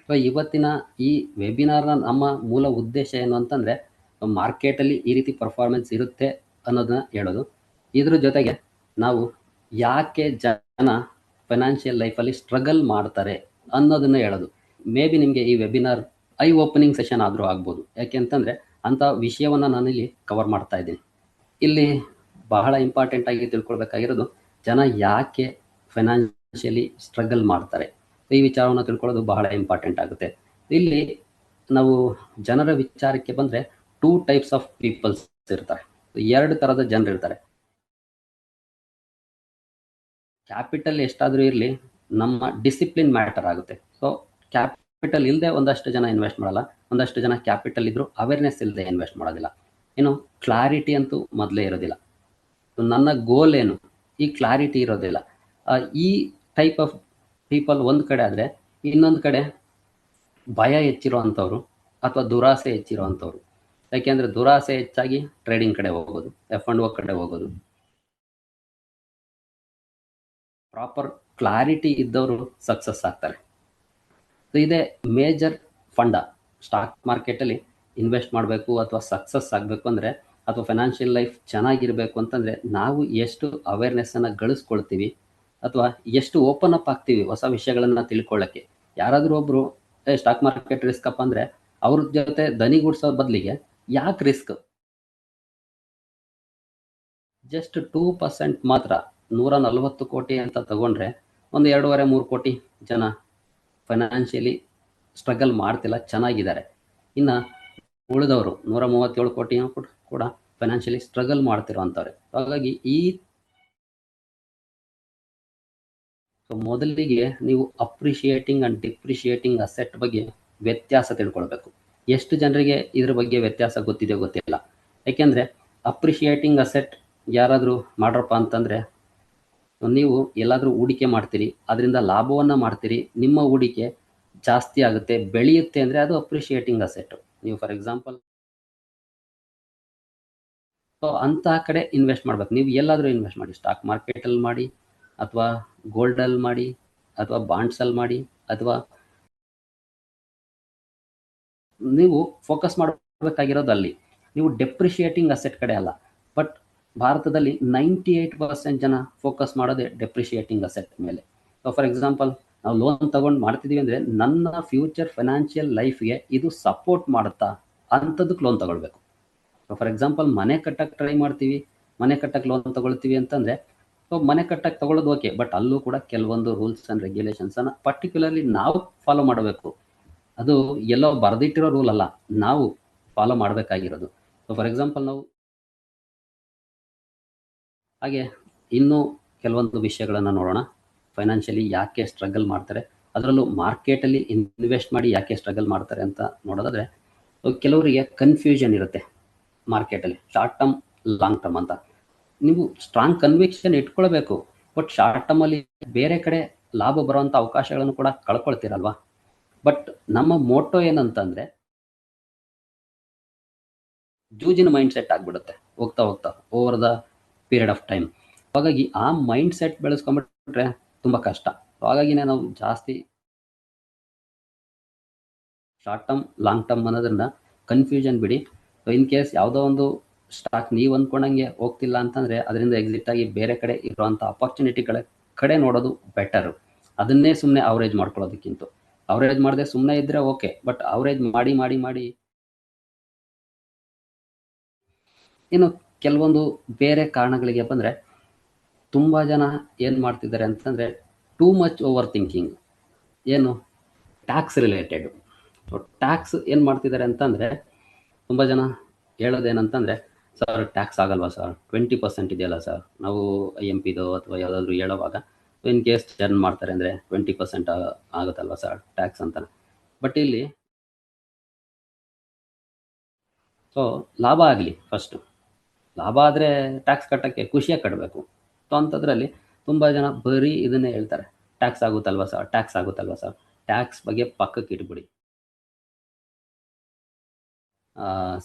So ಇವತ್ತಿನ ಈ ವೆಬಿನಾರ್ನ ನಮ್ಮ ಮೂಲ ಉದ್ದೇಶ ಏನು ಅಂತಂದರೆ, ಮಾರ್ಕೆಟಲ್ಲಿ ಈ ರೀತಿ ಪರ್ಫಾರ್ಮೆನ್ಸ್ ಇರುತ್ತೆ ಅನ್ನೋದನ್ನ ಹೇಳೋದು. ಇದ್ರ ಜೊತೆಗೆ ನಾವು ಯಾಕೆ ಜನ ಫೈನಾನ್ಷಿಯಲ್ ಲೈಫಲ್ಲಿ ಸ್ಟ್ರಗಲ್ ಮಾಡ್ತಾರೆ ಅನ್ನೋದನ್ನ ಹೇಳೋದು. ಮೇ ಬಿ ನಿಮಗೆ ಈ ವೆಬಿನಾರ್ ಐ ಓಪನಿಂಗ್ ಸೆಷನ್ ಆದರೂ ಆಗ್ಬೋದು. ಯಾಕೆ ಅಂತಂದರೆ ಅಂಥ ವಿಷಯವನ್ನು ನಾನಿಲ್ಲಿ ಕವರ್ ಮಾಡ್ತಾ ಇದ್ದೀನಿ. ಇಲ್ಲಿ ಬಹಳ ಇಂಪಾರ್ಟೆಂಟ್ ಆಗಿ ತಿಳ್ಕೊಳ್ಬೇಕಾಗಿರೋದು, ಜನ ಯಾಕೆ ಫೈನಾನ್ಷಿಯಲಿ ಸ್ಟ್ರಗಲ್ ಮಾಡ್ತಾರೆ, ಈ ವಿಚಾರವನ್ನು ತಿಳ್ಕೊಳ್ಳೋದು ಬಹಳ ಇಂಪಾರ್ಟೆಂಟ್ ಆಗುತ್ತೆ. ಇಲ್ಲಿ ನಾವು ಜನರ ವಿಚಾರಕ್ಕೆ ಬಂದರೆ 2 ಟೈಪ್ಸ್ ಆಫ್ ಪೀಪಲ್ಸ್ ಇರ್ತಾರೆ. 2 ಥರದ ಜನರು ಇರ್ತಾರೆ. ಕ್ಯಾಪಿಟಲ್ ಎಷ್ಟಾದರೂ ಇರಲಿ, ನಮ್ಮ ಡಿಸಿಪ್ಲಿನ್ ಮ್ಯಾಟರ್ ಆಗುತ್ತೆ. ಸೊ ಕ್ಯಾಪಿಟಲ್ ಇಲ್ಲದೆ ಒಂದಷ್ಟು ಜನ ಇನ್ವೆಸ್ಟ್ ಮಾಡಲ್ಲ, ಒಂದಷ್ಟು ಜನ ಕ್ಯಾಪಿಟಲ್ ಇದ್ದರೂ ಅವೇರ್ನೆಸ್ ಇಲ್ಲದೆ ಇನ್ವೆಸ್ಟ್ ಮಾಡೋದಿಲ್ಲ. ಇನ್ನು ಕ್ಲಾರಿಟಿ ಅಂತೂ ಮೊದಲೇ ಇರೋದಿಲ್ಲ. ನನ್ನ ಗೋಲ್ ಏನು, ಈ ಕ್ಲಾರಿಟಿ ಇರೋದಿಲ್ಲ. ಈ ಟೈಪ್ ಆಫ್ ಪೀಪಲ್ ಒಂದು ಕಡೆ ಆದರೆ, ಇನ್ನೊಂದು ಕಡೆ ಭಯ ಹೆಚ್ಚಿರೋ ಅಂಥವ್ರು ಅಥವಾ ದುರಾಸೆ ಹೆಚ್ಚಿರೋ ಅಂಥವ್ರು. ಯಾಕೆಂದರೆ ದುರಾಸೆ ಹೆಚ್ಚಾಗಿ ಟ್ರೇಡಿಂಗ್ ಕಡೆ ಹೋಗೋದು, F&O ಕಡೆ ಹೋಗೋದು. ಪ್ರಾಪರ್ ಕ್ಲಾರಿಟಿ ಇದ್ದವರು ಸಕ್ಸಸ್ ಆಗ್ತಾರೆ. ಸೊ ಇದೇ ಮೇಜರ್ ಫಂಡ. ಸ್ಟಾಕ್ ಮಾರ್ಕೆಟಲ್ಲಿ ಇನ್ವೆಸ್ಟ್ ಮಾಡಬೇಕು ಅಥವಾ ಸಕ್ಸಸ್ ಆಗಬೇಕು ಅಂದರೆ, ಅಥವಾ ಫೈನಾನ್ಷಿಯಲ್ ಲೈಫ್ ಚೆನ್ನಾಗಿರಬೇಕು ಅಂತಂದರೆ, ನಾವು ಎಷ್ಟು ಅವೇರ್ನೆಸ್ಸನ್ನು ಗಳಿಸ್ಕೊಳ್ತೀವಿ ಅಥವಾ ಎಷ್ಟು ಓಪನ್ ಅಪ್ ಆಗ್ತೀವಿ ಹೊಸ ವಿಷಯಗಳನ್ನು ತಿಳ್ಕೊಳ್ಳೋಕ್ಕೆ. ಯಾರಾದರೂ ಒಬ್ಬರು ಸ್ಟಾಕ್ ಮಾರ್ಕೆಟ್ ರಿಸ್ಕ್ ಅಪ್ ಅಂದರೆ ಅವ್ರ ಜೊತೆ ದನಿಗೂಡಿಸೋ ಬದಲಿಗೆ ಯಾಕೆ ರಿಸ್ಕ್, ಜಸ್ಟ್ 2% ಮಾತ್ರ 140 ಕೋಟಿ ಅಂತ ತಗೊಂಡ್ರೆ ಒಂದು 2.5-3 ಕೋಟಿ ಜನ ಫೈನಾನ್ಷಿಯಲಿ ಸ್ಟ್ರಗಲ್ ಮಾಡ್ತಿಲ್ಲ, ಚೆನ್ನಾಗಿದ್ದಾರೆ. ಇನ್ನು ಉಳಿದವರು 137 ಕೋಟಿ ಕೂಡ ಫೈನಾನ್ಷಿಯಲಿ ಸ್ಟ್ರಗಲ್ ಮಾಡ್ತಿರೋಂಥವ್ರೆ. ಹಾಗಾಗಿ ಮೊದಲಿಗೆ ನೀವು ಅಪ್ರಿಷಿಯೇಟಿಂಗ್ ಆ್ಯಂಡ್ ಡಿಪ್ರಿಷಿಯೇಟಿಂಗ್ ಅಸೆಟ್ ಬಗ್ಗೆ ವ್ಯತ್ಯಾಸ ತಿಳ್ಕೊಳ್ಬೇಕು. ಎಷ್ಟು ಜನರಿಗೆ ಇದ್ರ ಬಗ್ಗೆ ವ್ಯತ್ಯಾಸ ಗೊತ್ತಿದೆಯೋ ಗೊತ್ತಿಲ್ಲ. ಯಾಕೆಂದರೆ ಅಪ್ರಿಷಿಯೇಟಿಂಗ್ ಅಸೆಟ್ ಯಾರಾದರೂ ಮಾಡ್ರಪ್ಪ ಅಂತಂದರೆ, ನೀವು ಎಲ್ಲಾದರೂ ಹೂಡಿಕೆ ಮಾಡ್ತೀರಿ, ಅದರಿಂದ ಲಾಭವನ್ನು ಮಾಡ್ತೀರಿ, ನಿಮ್ಮ ಹೂಡಿಕೆ ಜಾಸ್ತಿ ಆಗುತ್ತೆ, ಬೆಳೆಯುತ್ತೆ ಅಂದರೆ ಅದು ಅಪ್ರಿಷಿಯೇಟಿಂಗ್ ಅಸೆಟ್. ನೀವು ಫಾರ್ ಎಕ್ಸಾಂಪಲ್ ಸೊ ಅಂಥ ಕಡೆ ಇನ್ವೆಸ್ಟ್ ಮಾಡಬೇಕು. ನೀವು ಎಲ್ಲಾದರೂ ಇನ್ವೆಸ್ಟ್ ಮಾಡಿ, ಸ್ಟಾಕ್ ಮಾರ್ಕೆಟಲ್ಲಿ ಮಾಡಿ, ಅಥವಾ ಗೋಲ್ಡಲ್ಲಿ ಮಾಡಿ, ಅಥವಾ ಬಾಂಡ್ಸಲ್ಲಿ ಮಾಡಿ, ಅಥವಾ ನೀವು ಫೋಕಸ್ ಮಾಡಬೇಕಾಗಿರೋದು ಅಲ್ಲಿ. ನೀವು ಡೆಪ್ರಿಷಿಯೇಟಿಂಗ್ ಅಸೆಟ್ ಕಡೆ ಅಲ್ಲ. ಬಟ್ ಭಾರತದಲ್ಲಿ 98% ಜನ ಫೋಕಸ್ ಮಾಡೋದೇ ಡೆಪ್ರಿಷಿಯೇಟಿಂಗ್ ಅಸೆಟ್ ಮೇಲೆ. ಸೊ ಫಾರ್ ಎಕ್ಸಾಂಪಲ್, ನಾವು ಲೋನ್ ತೊಗೊಂಡು ಮಾಡ್ತಿದ್ದೀವಿ ಅಂದರೆ, ನನ್ನ ಫ್ಯೂಚರ್ ಫೈನಾನ್ಷಿಯಲ್ ಲೈಫ್ಗೆ ಇದು ಸಪೋರ್ಟ್ ಮಾಡುತ್ತಾ ಅಂಥದ್ದಕ್ಕೆ ಲೋನ್ ತೊಗೊಳ್ಬೇಕು. ಸೊ ಫಾರ್ ಎಕ್ಸಾಂಪಲ್, ಮನೆ ಕಟ್ಟಕ್ಕೆ ಟ್ರೈ ಮಾಡ್ತೀವಿ, ಮನೆ ಕಟ್ಟಕ್ಕೆ ಲೋನ್ ತೊಗೊಳ್ತೀವಿ ಅಂತಂದರೆ, ಸೊ ಮನೆ ಕಟ್ಟಕ್ಕೆ ತೊಗೊಳ್ಳೋದು ಓಕೆ, ಬಟ್ ಅಲ್ಲೂ ಕೂಡ ಕೆಲವೊಂದು ರೂಲ್ಸ್ ಆ್ಯಂಡ್ ರೆಗ್ಯುಲೇಷನ್ಸನ್ನು ಪರ್ಟಿಕ್ಯುಲರ್ಲಿ ನಾವು ಫಾಲೋ ಮಾಡಬೇಕು. ಅದು ಎಲ್ಲೋ ಬರೆದಿಟ್ಟಿರೋ ರೂಲ್ ಅಲ್ಲ, ನಾವು ಫಾಲೋ ಮಾಡಬೇಕಾಗಿರೋದು. ಸೊ ಫಾರ್ ಎಕ್ಸಾಂಪಲ್, ನಾವು ಹಾಗೆ ಇನ್ನೂ ಕೆಲವೊಂದು ವಿಷಯಗಳನ್ನು ನೋಡೋಣ. ಫೈನಾನ್ಷಿಯಲಿ ಯಾಕೆ ಸ್ಟ್ರಗಲ್ ಮಾಡ್ತಾರೆ, ಅದರಲ್ಲೂ ಮಾರ್ಕೆಟಲ್ಲಿ ಇನ್ವೆಸ್ಟ್ ಮಾಡಿ ಯಾಕೆ ಸ್ಟ್ರಗಲ್ ಮಾಡ್ತಾರೆ ಅಂತ ನೋಡೋದಾದರೆ, ಕೆಲವರಿಗೆ ಕನ್ಫ್ಯೂಷನ್ ಇರುತ್ತೆ ಮಾರ್ಕೆಟಲ್ಲಿ, ಶಾರ್ಟ್ ಟರ್ಮ್, ಲಾಂಗ್ ಟರ್ಮ್ ಅಂತ. ನೀವು ಸ್ಟ್ರಾಂಗ್ ಕನ್ವಿಕ್ಷನ್ ಇಟ್ಕೊಳ್ಬೇಕು, ಬಟ್ ಶಾರ್ಟ್ ಟರ್ಮಲ್ಲಿ ಬೇರೆ ಕಡೆ ಲಾಭ ಬರುವಂಥ ಅವಕಾಶಗಳನ್ನು ಕೂಡ ಕಳ್ಕೊಳ್ತೀರಲ್ವಾ. ಬಟ್ ನಮ್ಮ ಮೋಟೋ ಏನಂತಂದರೆ, ಜೂಜಿನ ಮೈಂಡ್ ಸೆಟ್ ಆಗಿಬಿಡುತ್ತೆ ಹೋಗ್ತಾ ಹೋಗ್ತಾ over the period of time. ಹಾಗಾಗಿ ಆ ಮೈಂಡ್ ಸೆಟ್ ಬೆಳೆಸ್ಕೊಂಡ್ಬಿಟ್ರೆ ತುಂಬ ಕಷ್ಟ. ಹಾಗಾಗಿನೇ ನಾವು ಜಾಸ್ತಿ ಶಾರ್ಟ್ ಟರ್ಮ್, ಲಾಂಗ್ ಟರ್ಮ್ ಅನ್ನೋದ್ರಿಂದ ಕನ್ಫ್ಯೂಷನ್ ಬಿಡಿ. ಇನ್ ಕೇಸ್ ಯಾವುದೋ ಒಂದು ಸ್ಟಾಕ್ ನೀವು ಅಂದ್ಕೊಂಡಂಗೆ ಹೋಗ್ತಿಲ್ಲ ಅಂತಂದರೆ, ಅದರಿಂದ ಎಕ್ಸಿಟ್ ಆಗಿ ಬೇರೆ ಕಡೆ ಇರುವಂಥ ಅಪರ್ಚುನಿಟಿಗಳ ಕಡೆ ನೋಡೋದು ಬೆಟರು. ಅದನ್ನೇ ಸುಮ್ಮನೆ ಅವರೇಜ್ ಮಾಡ್ಕೊಳ್ಳೋದಕ್ಕಿಂತ, ಅವರೇಜ್ ಮಾಡದೆ ಸುಮ್ಮನೆ ಇದ್ದರೆ ಓಕೆ, ಬಟ್ ಅವರೇಜ್ ಮಾಡಿ ಮಾಡಿ ಮಾಡಿ ಇನ್ನು ಕೆಲವೊಂದು ಬೇರೆ ಕಾರಣಗಳಿಗೆ ಬಂದರೆ, ತುಂಬ ಜನ ಏನು ಮಾಡ್ತಿದ್ದಾರೆ ಅಂತಂದರೆ, ಟೂ ಮಚ್ ಓವರ್ ಥಿಂಕಿಂಗ್. ಏನು, ಟ್ಯಾಕ್ಸ್ ರಿಲೇಟೆಡು. ಸೊ ಟ್ಯಾಕ್ಸ್ ಏನು ಮಾಡ್ತಿದ್ದಾರೆ ಅಂತಂದರೆ, ತುಂಬ ಜನ ಹೇಳೋದೇನಂತಂದರೆ, ಸರ್ ಟ್ಯಾಕ್ಸ್ ಆಗಲ್ವಾ ಸರ್, 20% ಇದೆಯಲ್ಲ ಸರ್, ನಾವು IMPದೋ ಅಥವಾ ಯಾವುದಾದ್ರೂ ಹೇಳೋವಾಗ ಇನ್ ಕೇಸ್ ಟರ್ನ್ ಮಾಡ್ತಾರೆ ಅಂದರೆ 20% ಆಗುತ್ತಲ್ವ ಸರ್ ಟ್ಯಾಕ್ಸ್ ಅಂತಾರೆ. ಬಟ್ ಇಲ್ಲಿ ಸೊ ಲಾಭ ಆಗಲಿ, ಫಸ್ಟು ಲಾಭ ಆದರೆ ಟ್ಯಾಕ್ಸ್ ಕಟ್ಟೋಕ್ಕೆ ಖುಷಿಯಾಗಿ ಕಟ್ಟಬೇಕು. ಸೊ ಅಂಥದ್ರಲ್ಲಿ ತುಂಬ ಜನ ಬರೀ ಇದನ್ನೇ ಹೇಳ್ತಾರೆ, ಟ್ಯಾಕ್ಸ್ ಆಗುತ್ತಲ್ವ ಸರ್, ಟ್ಯಾಕ್ಸ್ ಆಗುತ್ತಲ್ವ ಸರ್. ಟ್ಯಾಕ್ಸ್ ಬಗ್ಗೆ ಪಕ್ಕಕ್ಕೆ ಇಟ್ಬಿಡಿ.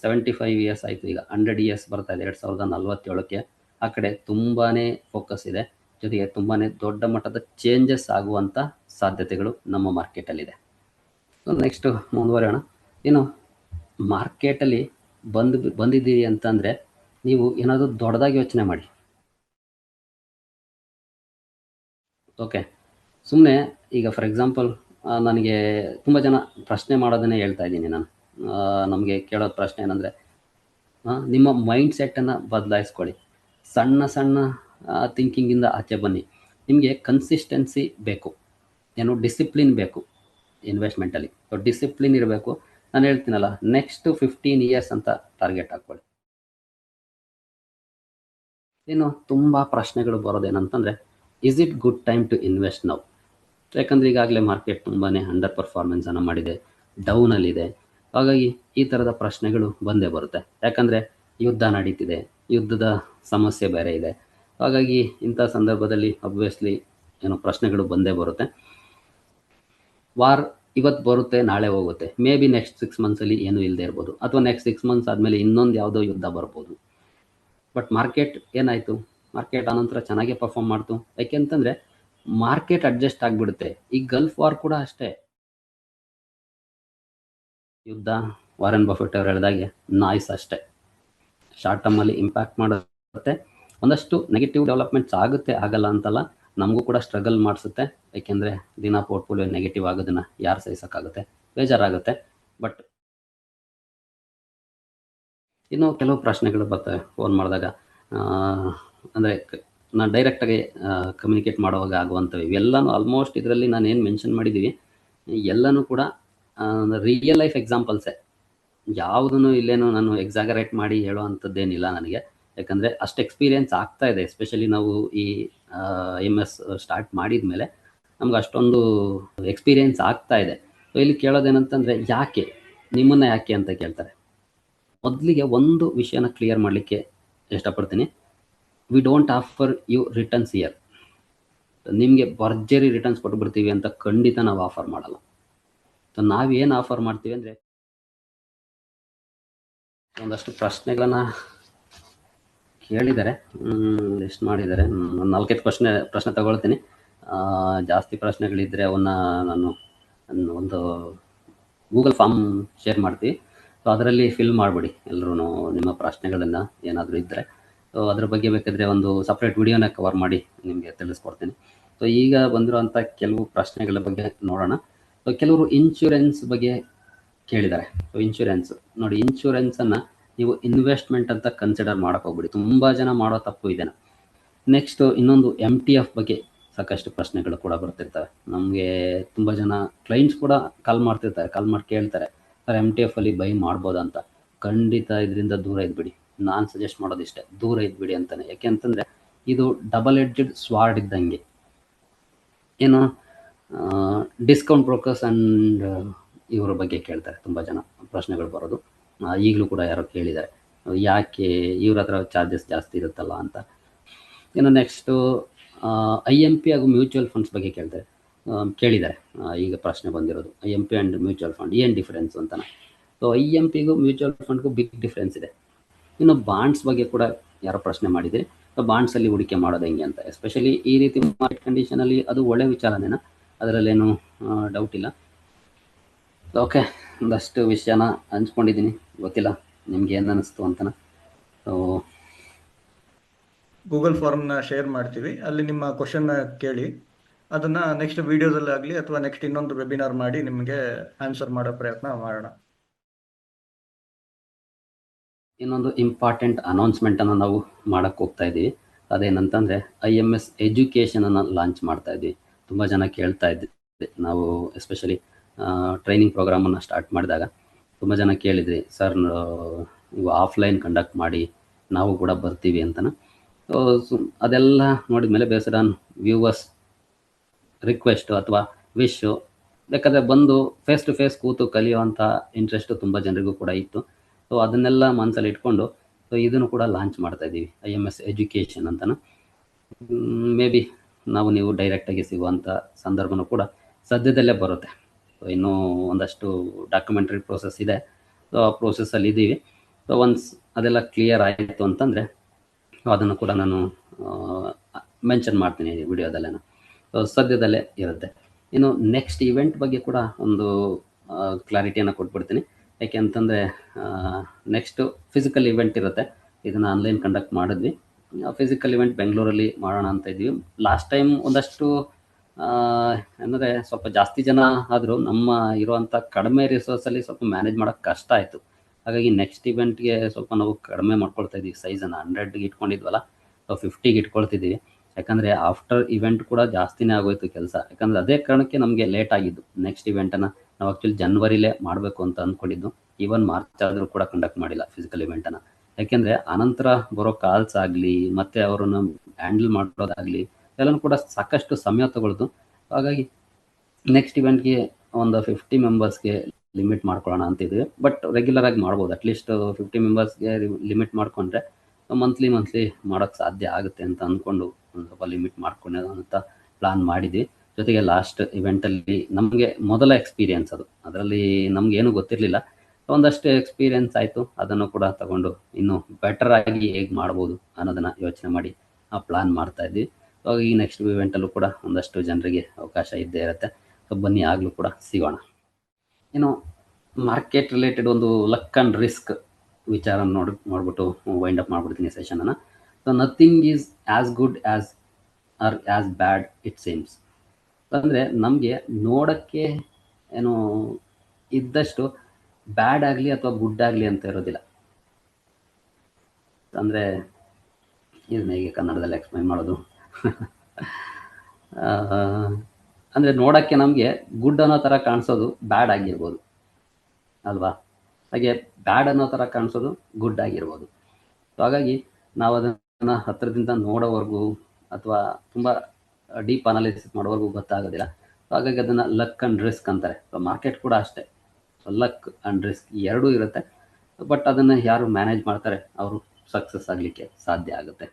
75 ಇಯರ್ಸ್ ಆಯಿತು, ಈಗ 100 ಇಯರ್ಸ್ ಬರ್ತಾ ಇದೆ 2047ಕ್ಕೆ. ಆ ಕಡೆ ತುಂಬಾ ಫೋಕಸ್ ಇದೆ. ಜೊತೆಗೆ ತುಂಬಾ ದೊಡ್ಡ ಮಟ್ಟದ ಚೇಂಜಸ್ ಆಗುವಂಥ ಸಾಧ್ಯತೆಗಳು ನಮ್ಮ ಮಾರ್ಕೆಟಲ್ಲಿದೆ. ನೆಕ್ಸ್ಟ್ ಮುಂದುವರಿಯೋಣ. ಇನ್ನು ಮಾರ್ಕೆಟಲ್ಲಿ ಬಂದಿದ್ದೀರಿ ಅಂತಂದರೆ ನೀವು ಏನಾದರೂ ದೊಡ್ಡದಾಗಿ ಯೋಚನೆ ಮಾಡಿ. ಓಕೆ, ಸುಮ್ಮನೆ ಈಗ ಫಾರ್ ಎಕ್ಸಾಂಪಲ್ ನನಗೆ ತುಂಬ ಜನ ಪ್ರಶ್ನೆ ಮಾಡೋದನ್ನೇ ಹೇಳ್ತಾ ಇದ್ದೀನಿ ನಾನು. ನಮಗೆ ಕೇಳೋದು ಪ್ರಶ್ನೆ ಏನಂದರೆ, ನಿಮ್ಮ ಮೈಂಡ್ ಸೆಟ್ಟನ್ನು ಬದಲಾಯಿಸ್ಕೊಳ್ಳಿ, ಸಣ್ಣ ಸಣ್ಣ ಥಿಂಕಿಂಗಿಂದ ಆಚೆ ಬನ್ನಿ. ನಿಮಗೆ ಕನ್ಸಿಸ್ಟೆನ್ಸಿ ಬೇಕು, ಏನು ಡಿಸಿಪ್ಲಿನ್ ಬೇಕು ಇನ್ವೆಸ್ಟ್ಮೆಂಟಲ್ಲಿ. ಸೊ ಡಿಸಿಪ್ಲಿನ್ ಇರಬೇಕು. ನಾನು ಹೇಳ್ತೀನಲ್ಲ, ನೆಕ್ಸ್ಟ್ 15 ಇಯರ್ಸ್ ಅಂತ ಟಾರ್ಗೆಟ್ ಹಾಕ್ಕೊಳ್ಳಿ. ಇನ್ನು ತುಂಬ ಪ್ರಶ್ನೆಗಳು ಬರೋದೇನಂತಂದರೆ, is it good time to invest now? ಯಾಕಂದರೆ ಈಗಾಗಲೇ ಮಾರ್ಕೆಟ್ ತುಂಬಾ ಅಂಡರ್ ಪರ್ಫಾರ್ಮೆನ್ಸನ್ನು ಮಾಡಿದೆ, ಡೌನಲ್ಲಿದೆ. ಹಾಗಾಗಿ ಈ ಥರದ ಪ್ರಶ್ನೆಗಳು ಬಂದೇ ಬರುತ್ತೆ. ಯಾಕಂದರೆ ಯುದ್ಧ ನಡೀತಿದೆ, ಯುದ್ಧದ ಸಮಸ್ಯೆ ಬೇರೆ ಇದೆ. ಹಾಗಾಗಿ ಇಂಥ ಸಂದರ್ಭದಲ್ಲಿ ಅಬ್ವಿಯಸ್ಲಿ ಪ್ರಶ್ನೆಗಳು ಬಂದೇ ಬರುತ್ತೆ. ವಾರ್ ಇವತ್ತು ಬರುತ್ತೆ, ನಾಳೆ ಹೋಗುತ್ತೆ. ಮೇ ಬಿ ನೆಕ್ಸ್ಟ್ 6 ಮಂತ್ಸಲ್ಲಿ ಏನೂ ಇಲ್ಲದೆ ಇರ್ಬೋದು, ಅಥವಾ ನೆಕ್ಸ್ಟ್ 6 ಮಂತ್ಸ್ ಆದಮೇಲೆ ಇನ್ನೊಂದು ಯಾವುದೋ ಯುದ್ಧ ಬರ್ಬೋದು. ಬಟ್ ಮಾರ್ಕೆಟ್ ಏನಾಯಿತು, ಮಾರ್ಕೆಟ್ ಆನಂತರ ಚೆನ್ನಾಗೇ ಪರ್ಫಾರ್ಮ್ ಮಾಡ್ತು. ಯಾಕೆಂತಂದರೆ ಮಾರ್ಕೆಟ್ ಅಡ್ಜಸ್ಟ್ ಆಗಿಬಿಡುತ್ತೆ. ಈ ಗಲ್ಫ್ ವಾರ್ ಕೂಡ ಅಷ್ಟೇ. ಯುದ್ಧ ವಾರೆನ್ ಬಫೆಟ್ ಅವರು ಹೇಳಿದಾಗೆ ನಾಯ್ಸ್ ಅಷ್ಟೇ. ಶಾರ್ಟ್ ಟರ್ಮಲ್ಲಿ ಇಂಪ್ಯಾಕ್ಟ್ ಮಾಡುತ್ತೆ, ಒಂದಷ್ಟು ನೆಗೆಟಿವ್ ಡೆವಲಪ್ಮೆಂಟ್ಸ್ ಆಗುತ್ತೆ, ಆಗಲ್ಲ ಅಂತಲ್ಲ. ನಮಗೂ ಕೂಡ ಸ್ಟ್ರಗಲ್ ಮಾಡಿಸುತ್ತೆ. ಏಕೆಂದರೆ ದಿನ ಪೋರ್ಟ್ಫೋಲಿಯೋ ನೆಗೆಟಿವ್ ಆಗೋದನ್ನು ಯಾರು ಸಹಿಸೋಕ್ಕಾಗುತ್ತೆ, ಬೇಜಾರಾಗುತ್ತೆ. ಬಟ್ ಇನ್ನೂ ಕೆಲವು ಪ್ರಶ್ನೆಗಳು ಬರ್ತವೆ ಫೋನ್ ಮಾಡಿದಾಗ. ಅಂದರೆ ನಾನು ಡೈರೆಕ್ಟಾಗಿ ಕಮ್ಯುನಿಕೇಟ್ ಮಾಡುವಾಗ ಆಗುವಂಥವು ಇವೆಲ್ಲನೂ ಆಲ್ಮೋಸ್ಟ್ ಇದರಲ್ಲಿ ನಾನು ಏನು ಮೆನ್ಷನ್ ಮಾಡಿದ್ದೀವಿ ಎಲ್ಲನೂ ಕೂಡ ರಿಯಲ್ ಲೈಫ್ ಎಕ್ಸಾಂಪಲ್ಸೇ. ಯಾವುದೂ ಇಲ್ಲೇನೋ ನಾನು ಎಕ್ಸಾಗರೇಟ್ ಮಾಡಿ ಹೇಳೋ ಅಂಥದ್ದೇನಿಲ್ಲ ನನಗೆ. ಯಾಕಂದರೆ ಅಷ್ಟು ಎಕ್ಸ್ಪೀರಿಯೆನ್ಸ್ ಆಗ್ತಾ ಇದೆ. ಎಸ್ಪೆಷಲಿ ನಾವು ಈ IMS ಸ್ಟಾರ್ಟ್ ಮಾಡಿದ ಮೇಲೆ ನಮ್ಗೆ ಅಷ್ಟೊಂದು ಎಕ್ಸ್ಪೀರಿಯೆನ್ಸ್ ಆಗ್ತಾ ಇದೆ. ಸೊ ಇಲ್ಲಿ ಕೇಳೋದೇನಂತಂದರೆ, ಯಾಕೆ ನಿಮ್ಮನ್ನು ಯಾಕೆ ಅಂತ ಕೇಳ್ತಾರೆ. ಮೊದಲಿಗೆ ಒಂದು ವಿಷಯನ ಕ್ಲಿಯರ್ ಮಾಡಲಿಕ್ಕೆ ಇಷ್ಟಪಡ್ತೀನಿ. We don't offer you returns year. ನಿಮಗೆ ಭರ್ಜರಿ ರಿಟರ್ನ್ಸ್ ಕೊಟ್ಬಿಡ್ತೀವಿ ಅಂತ ಖಂಡಿತ ನಾವು ಆಫರ್ ಮಾಡಲ್ಲ. ಸೊ ನಾವೇನು ಆಫರ್ ಮಾಡ್ತೀವಿ ಅಂದರೆ, ಒಂದಷ್ಟು ಪ್ರಶ್ನೆಗಳನ್ನು ಕೇಳಿದ್ದಾರೆ, ಲಿಸ್ಟ್ ಮಾಡಿದ್ದಾರೆ. ಒಂದು 4-5 ಪ್ರಶ್ನೆ ತಗೊಳ್ತೀನಿ. ಜಾಸ್ತಿ ಪ್ರಶ್ನೆಗಳಿದ್ದರೆ ಅವನ್ನ ನಾನು ಒಂದು ಗೂಗಲ್ ಫಾರ್ಮ್ ಶೇರ್ ಮಾಡ್ತೀವಿ. ಸೊ ಅದರಲ್ಲಿ ಫಿಲ್ ಮಾಡಿಬಿಡಿ ಎಲ್ಲರೂ ನಿಮ್ಮ ಪ್ರಶ್ನೆಗಳನ್ನು ಏನಾದರೂ ಇದ್ದರೆ. ಸೊ ಅದ್ರ ಬಗ್ಗೆ ಬೇಕಾದರೆ ಒಂದು ಸಪ್ರೇಟ್ ವಿಡಿಯೋನ ಕವರ್ ಮಾಡಿ ನಿಮಗೆ ತಿಳಿಸ್ಕೊಡ್ತೀನಿ. ಸೊ ಈಗ ಬಂದಿರೋಂಥ ಕೆಲವು ಪ್ರಶ್ನೆಗಳ ಬಗ್ಗೆ ನೋಡೋಣ. ಸೊ ಕೆಲವರು ಇನ್ಶೂರೆನ್ಸ್ ಬಗ್ಗೆ ಕೇಳಿದ್ದಾರೆ. ಸೊ ಇನ್ಶೂರೆನ್ಸ್ ನೋಡಿ, ಇನ್ಶೂರೆನ್ಸನ್ನು ನೀವು ಇನ್ವೆಸ್ಟ್ಮೆಂಟ್ ಅಂತ ಕನ್ಸಿಡರ್ ಮಾಡೋಕೆ ಹೋಗ್ಬಿಡಿ. ತುಂಬ ಜನ ಮಾಡೋ ತಪ್ಪು ಇದೆನಾ. ನೆಕ್ಸ್ಟು ಇನ್ನೊಂದು MTF ಬಗ್ಗೆ ಸಾಕಷ್ಟು ಪ್ರಶ್ನೆಗಳು ಕೂಡ ಬರ್ತಿರ್ತವೆ. ನಮಗೆ ತುಂಬ ಜನ ಕ್ಲೈಂಟ್ಸ್ ಕೂಡ ಕಾಲ್ ಮಾಡಿ ಕೇಳ್ತಾರೆ, ಸರ್ MTF ಅಲ್ಲಿ ಬೈ ಮಾಡ್ಬೋದಾ ಅಂತ. ಖಂಡಿತ ಇದರಿಂದ ದೂರ ಇದ್ಬಿಡಿ. ನಾನು ಸಜೆಸ್ಟ್ ಮಾಡೋದಿಷ್ಟೇ, ದೂರ ಇದ್ಬಿಡಿ ಅಂತಲೇ. ಯಾಕೆ ಅಂತಂದರೆ ಇದು ಡಬಲ್ ಎಡ್ಜೆಡ್ ಸ್ವಾರ್ಡ್ ಇದ್ದಂಗೆ. ಏನು ಡಿಸ್ಕೌಂಟ್ ಬ್ರೋಕರ್ಸ್ ಆ್ಯಂಡ್ ಇವರ ಬಗ್ಗೆ ಕೇಳ್ತಾರೆ ತುಂಬ ಜನ, ಪ್ರಶ್ನೆಗಳು ಬರೋದು. ಈಗಲೂ ಕೂಡ ಯಾರೋ ಕೇಳಿದ್ದಾರೆ, ಯಾಕೆ ಇವ್ರ ಹತ್ರ ಚಾರ್ಜಸ್ ಜಾಸ್ತಿ ಇರುತ್ತಲ್ಲ ಅಂತ. ಇನ್ನು ನೆಕ್ಸ್ಟು IMP ಹಾಗೂ ಮ್ಯೂಚುವಲ್ ಫಂಡ್ಸ್ ಬಗ್ಗೆ ಕೇಳಿದ್ದಾರೆ. ಈಗ ಪ್ರಶ್ನೆ ಬಂದಿರೋದು IMP ಆ್ಯಂಡ್ ಮ್ಯೂಚುವಲ್ ಫಂಡ್ ಏನು ಡಿಫ್ರೆನ್ಸ್ ಅಂತಲೇ. ಸೊ IMPಗೂ ಮ್ಯೂಚುವಲ್ ಫಂಡ್ಗೂ ಬಿಗ್ ಡಿಫ್ರೆನ್ಸ್ ಇದೆ. ಇನ್ನು ಬಾಂಡ್ಸ್ ಬಗ್ಗೆ ಕೂಡ ಯಾರೋ ಪ್ರಶ್ನೆ ಮಾಡಿದರೆ, ಸೊ ಬಾಂಡ್ಸಲ್ಲಿ ಹೂಡಿಕೆ ಮಾಡೋದು ಹೆಂಗೆ ಅಂತ. ಎಸ್ಪೆಷಲಿ ಈ ರೀತಿ ಮಾರ್ಕೆಟ್ ಕಂಡೀಷನಲ್ಲಿ ಅದು ಒಳ್ಳೆ ವಿಚಾರನೇನ, ಅದರಲ್ಲೇನು ಡೌಟ್ ಇಲ್ಲ. ಓಕೆ, ಒಂದಷ್ಟು ವಿಷಯನ ಹಂಚ್ಕೊಂಡಿದ್ದೀನಿ, ಗೊತ್ತಿಲ್ಲ ನಿಮ್ಗೆ ಏನು ಅನ್ನಿಸ್ತು ಅಂತನ. ಸೊ ಗೂಗಲ್ ಫಾರ್ಮ್ನ ಶೇರ್ ಮಾಡ್ತೀವಿ, ಅಲ್ಲಿ ನಿಮ್ಮ ಕ್ವಶನ್ನ ಕೇಳಿ ಅದನ್ನು ನೆಕ್ಸ್ಟ್ ವೀಡಿಯೋದಲ್ಲಿ ಆಗಲಿ ಅಥವಾ ನೆಕ್ಸ್ಟ್ ಇನ್ನೊಂದು ವೆಬಿನಾರ್ ಮಾಡಿ ನಿಮಗೆ ಆನ್ಸರ್ ಮಾಡೋ ಪ್ರಯತ್ನ ಮಾಡೋಣ. ಇನ್ನೊಂದು ಇಂಪಾರ್ಟೆಂಟ್ ಅನೌನ್ಸ್ಮೆಂಟನ್ನು ನಾವು ಮಾಡೋಕ್ಕೆ ಹೋಗ್ತಾ ಇದ್ದೀವಿ. ಅದೇನಂತಂದರೆ IMS ಎಜುಕೇಷನನ್ನು ಲಾಂಚ್ ಮಾಡ್ತಾ ಇದ್ವಿ. ತುಂಬ ಜನ ಕೇಳ್ತಾ ಇದ್ವಿ, ನಾವು ಎಸ್ಪೆಷಲಿ ಟ್ರೈನಿಂಗ್ ಪ್ರೋಗ್ರಾಮನ್ನು ಸ್ಟಾರ್ಟ್ ಮಾಡಿದಾಗ ತುಂಬ ಜನ ಕೇಳಿದ್ರಿ, ಸರ್ ನೀವು ಆಫ್ಲೈನ್ ಕಂಡಕ್ಟ್ ಮಾಡಿ ನಾವು ಕೂಡ ಬರ್ತೀವಿ ಅಂತನ. ಅದೆಲ್ಲ ನೋಡಿದ ಮೇಲೆ ಬೇಸ್ಡ್ ಆನ್ ವ್ಯೂವರ್ಸ್ ರಿಕ್ವೆಸ್ಟು ಅಥವಾ ವಿಶ್ಶು, ಬೇಕಾದರೆ ಬಂದು ಫೇಸ್ ಟು ಫೇಸ್ ಕೂತು ಕಲಿಯುವಂಥ ಇಂಟ್ರೆಸ್ಟು ತುಂಬ ಜನರಿಗೂ ಕೂಡ ಇತ್ತು. ಸೊ ಅದನ್ನೆಲ್ಲ ಮನಸ್ಸಲ್ಲಿ ಇಟ್ಕೊಂಡು ಸೊ ಇದನ್ನು ಕೂಡ ಲಾಂಚ್ ಮಾಡ್ತಾಯಿದ್ದೀವಿ, IMS ಎಜುಕೇಷನ್ ಅಂತನ. ಮೇ ಬಿ ನೀವು ಡೈರೆಕ್ಟಾಗಿ ಸಿಗುವಂಥ ಸಂದರ್ಭನೂ ಕೂಡ ಸದ್ಯದಲ್ಲೇ ಬರುತ್ತೆ. ಸೊ ಇನ್ನೂ ಒಂದಷ್ಟು ಡಾಕ್ಯುಮೆಂಟ್ರಿ ಪ್ರೋಸೆಸ್ ಇದೆ. ಸೊ ಆ ಪ್ರೋಸೆಸ್ಸಲ್ಲಿ ಇದ್ದೀವಿ. ಸೊ ಒನ್ಸ್ ಅದೆಲ್ಲ ಕ್ಲಿಯರ್ ಆಯಿತು ಅಂತಂದರೆ ಅದನ್ನು ಕೂಡ ನಾನು ಮೆನ್ಷನ್ ಮಾಡ್ತೀನಿ ವಿಡಿಯೋದಲ್ಲೇ. ಸೊ ಸದ್ಯದಲ್ಲೇ ಇರುತ್ತೆ. ಇನ್ನು ನೆಕ್ಸ್ಟ್ ಇವೆಂಟ್ ಬಗ್ಗೆ ಕೂಡ ಒಂದು ಕ್ಲಾರಿಟಿಯನ್ನು ಕೊಟ್ಬಿಡ್ತೀನಿ. ಯಾಕೆ ಅಂತಂದರೆ ನೆಕ್ಸ್ಟು ಫಿಸಿಕಲ್ ಇವೆಂಟ್ ಇರುತ್ತೆ. ಇದನ್ನು ಆನ್ಲೈನ್ ಕಂಡಕ್ಟ್ ಮಾಡಿದ್ವಿ. ಫಿಸಿಕಲ್ ಇವೆಂಟ್ ಬೆಂಗಳೂರಲ್ಲಿ ಮಾಡೋಣ ಅಂತ ಇದ್ವಿ. ಲಾಸ್ಟ್ ಟೈಮ್ ಒಂದಷ್ಟು ಅಂದರೆ ಸ್ವಲ್ಪ ಜಾಸ್ತಿ ಜನ ಆದರೂ ನಮ್ಮ ಇರುವಂಥ ಕಡಿಮೆ ರಿಸೋರ್ಸಲ್ಲಿ ಸ್ವಲ್ಪ ಮ್ಯಾನೇಜ್ ಮಾಡೋಕ್ಕೆ ಕಷ್ಟ ಆಯಿತು. ಹಾಗಾಗಿ ನೆಕ್ಸ್ಟ್ ಇವೆಂಟ್ಗೆ ಸ್ವಲ್ಪ ನಾವು ಕಡಿಮೆ ಮಾಡ್ಕೊಳ್ತಾ ಇದ್ದೀವಿ ಸೈಜನ್ನು. 100ಗೆ ಇಟ್ಕೊಂಡಿದ್ವಲ್ಲ, 50ಗೆ ಇಟ್ಕೊಳ್ತಿದ್ದೀವಿ. ಯಾಕಂದರೆ ಆಫ್ಟರ್ ಇವೆಂಟ್ ಕೂಡ ಜಾಸ್ತಿನೇ ಆಗೋಯ್ತು ಕೆಲಸ. ಯಾಕಂದರೆ ಅದೇ ಕಾರಣಕ್ಕೆ ನಮಗೆ ಲೇಟ್ ಆಗಿದ್ದು. ನೆಕ್ಸ್ಟ್ ಇವೆಂಟನ್ನು ನಾವು ಆ್ಯಕ್ಚುಲಿ ಜನವರಿಲೇ ಮಾಡಬೇಕು ಅಂತ ಅಂದ್ಕೊಂಡಿದ್ದು. ಈವನ್ ಮಾರ್ಚ್ ಆದರೂ ಕೂಡ ಕಂಡಕ್ಟ್ ಮಾಡಿಲ್ಲ ಫಿಸಿಕಲ್ ಇವೆಂಟನ್ನು. ಯಾಕೆಂದರೆ ಆನಂತರ ಬರೋ ಕಾಲ್ಸ್ ಆಗಲಿ ಮತ್ತು ಅವರನ್ನು ಹ್ಯಾಂಡಲ್ ಮಾಡೋದಾಗಲಿ ಎಲ್ಲನೂ ಕೂಡ ಸಾಕಷ್ಟು ಸಮಯ ತಗೊಳ್ತು. ಹಾಗಾಗಿ ನೆಕ್ಸ್ಟ್ ಇವೆಂಟ್ಗೆ ಒಂದು 50 ಮೆಂಬರ್ಸ್ಗೆ ಲಿಮಿಟ್ ಮಾಡ್ಕೊಳ್ಳೋಣ ಅಂತಿದ್ವಿ. ಬಟ್ ರೆಗ್ಯುಲರಾಗಿ ಮಾಡ್ಬೋದು. ಅಟ್ಲೀಸ್ಟ್ 50 ಮೆಂಬರ್ಸ್ಗೆ ಲಿಮಿಟ್ ಮಾಡಿಕೊಂಡ್ರೆ ಮಂತ್ಲಿ ಮಾಡೋಕ್ಕೆ ಸಾಧ್ಯ ಆಗುತ್ತೆ ಅಂತ ಅಂದ್ಕೊಂಡು ಒಂದು ಸ್ವಲ್ಪ ಲಿಮಿಟ್ ಮಾಡ್ಕೊಳ್ಳೋಣ ಅಂತ ಪ್ಲಾನ್ ಮಾಡಿದ್ವಿ. ಜೊತೆಗೆ ಲಾಸ್ಟ್ ಇವೆಂಟಲ್ಲಿ ನಮಗೆ ಮೊದಲ ಎಕ್ಸ್ಪೀರಿಯೆನ್ಸ್ ಅದು. ಅದರಲ್ಲಿ ನಮಗೇನು ಗೊತ್ತಿರಲಿಲ್ಲ. ಒಂದಷ್ಟು ಎಕ್ಸ್ಪೀರಿಯೆನ್ಸ್ ಆಯಿತು. ಅದನ್ನು ಕೂಡ ತಗೊಂಡು ಇನ್ನೂ ಬೆಟರ್ ಆಗಿ ಹೇಗೆ ಮಾಡ್ಬೋದು ಅನ್ನೋದನ್ನು ಯೋಚನೆ ಮಾಡಿ ಪ್ಲಾನ್ ಮಾಡ್ತಾ ಇದ್ವಿ. ಸೊ ಈ ನೆಕ್ಸ್ಟ್ ಇವೆಂಟಲ್ಲೂ ಕೂಡ ಒಂದಷ್ಟು ಜನರಿಗೆ ಅವಕಾಶ ಇದ್ದೇ ಇರುತ್ತೆ. ಸೊ ಬನ್ನಿ, ಆಗಲೂ ಕೂಡ ಸಿಗೋಣ. ಇನ್ನು ಮಾರ್ಕೆಟ್ ರಿಲೇಟೆಡ್ ಒಂದು ಲಕ್ ಆ್ಯಂಡ್ ರಿಸ್ಕ್ ವಿಚಾರ ನೋಡ್ಬಿಟ್ಟು ವೈಂಡ್ ಅಪ್ ಮಾಡ್ಬಿಡ್ತೀನಿ ಸೆಷನನ್ನು. So nothing is as good as or as bad it seems. ಅಂದರೆ ನಮಗೆ ನೋಡೋಕ್ಕೆ ಏನು ಇದ್ದಷ್ಟು ಬ್ಯಾಡ್ ಆಗಲಿ ಅಥವಾ ಗುಡ್ ಆಗಲಿ ಅಂತ ಇರೋದಿಲ್ಲ. ಅಂದರೆ ಇದನ್ನ ಹೇಗೆ ಕನ್ನಡದಲ್ಲಿ ಎಕ್ಸ್ಪ್ಲೈನ್ ಮಾಡೋದು ಅಂದರೆ ನೋಡೋಕ್ಕೆ ನಮಗೆ ಗುಡ್ ಅನ್ನೋ ಥರ ಕಾಣಿಸೋದು ಬ್ಯಾಡ್ ಆಗಿರ್ಬೋದು ಅಲ್ವಾ? ಹಾಗೆ ಬ್ಯಾಡ್ ಅನ್ನೋ ಥರ ಕಾಣಿಸೋದು ಗುಡ್ ಆಗಿರ್ಬೋದು. ಸೊ ಹಾಗಾಗಿ ನಾವು ಅದನ್ನು ಹತ್ತಿರದಿಂದ ನೋಡೋವರೆಗೂ ಅಥವಾ ತುಂಬ ಡೀಪ್ ಅನಾಲಿಸಿಸ್ ಮಾಡೋವರೆಗೂ ಗೊತ್ತಾಗೋದಿಲ್ಲ. ಹಾಗಾಗಿ ಅದನ್ನು ಲಕ್ ಆ್ಯಂಡ್ ರಿಸ್ಕ್ ಅಂತಾರೆ. ಸೊ ಮಾರ್ಕೆಟ್ ಕೂಡ ಅಷ್ಟೇ, ಲಕ್ ಆ್ಯಂಡ್ ರಿಸ್ಕ್ ಎರಡೂ ಇರುತ್ತೆ. ಬಟ್ ಅದನ್ನು ಯಾರು ಮ್ಯಾನೇಜ್ ಮಾಡ್ತಾರೆ ಅವರು ಸಕ್ಸಸ್ ಆಗಲಿಕ್ಕೆ ಸಾಧ್ಯ ಆಗುತ್ತೆ.